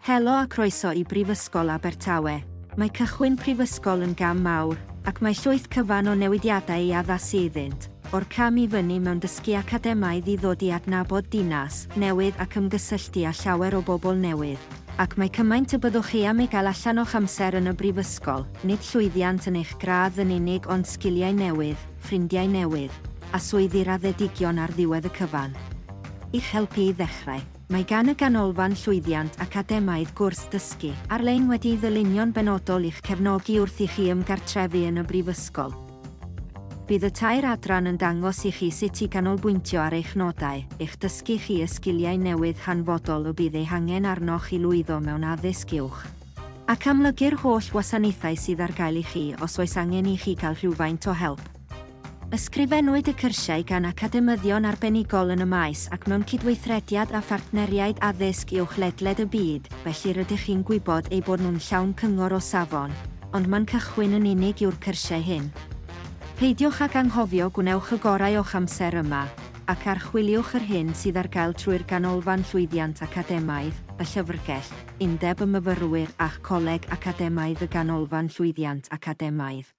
Helo a croeso i Brifysgol Abertawe. Mae cychwyn prifysgol yn gam mawr, ac mae llwyth cyfan o newidiadau i addasu iddynt, o'r cam i fyny mewn dysgu academaidd i ddod i adnabod dinas, newydd ac ymgysylltu â llawer o bobl newydd. Ac mae cymaint y byddwch chi am ei gael allan o'ch amser yn y brifysgol, nid llwyddiant yn eich gradd yn unig ond sgiliau newydd, ffrindiau newydd, a swyddi raddedigion ar ddiwedd y cyfan. Eich helpu i ddechrau. Mae gan y Ganolfan Llwyddiant Academaidd gwrs dysgu, ar-lein wedi'i ddylunio'n benodol i'ch cefnogi wrth i chi ymgartrefu yn y brifysgol. Bydd y tair adran yn dangos i chi sut i ganolbwyntio ar eich nodau, eich dysgu chi y sgiliau newydd hanfodol o bydd ei hangen arnoch i lwyddo mewn addysg uwch. Ac amlygu'r holl wasanaethau sydd ar gael i chi os oes angen i chi gael rhywfaint o help. Ysgrifennwyd y cyrsiau gan academyddion arbenigol yn y maes ac mewn cydweithrediad a phartneriaid addysg uwch ledled y byd, felly rydych chi'n gwybod ei bod nhw'n llawn cyngor o safon, ond mae'n cychwyn yn unig yw'r cyrsiau hyn. Peidiwch ag anghofio gwnewch y gorau o'ch amser yma, ac archwiliwch yr hyn sydd ar gael trwy'r Ganolfan Llwyddiant Academaidd, y llyfrgell, undeb y myfyrwyr a'ch coleg academaidd y Ganolfan Llwyddiant Academaidd.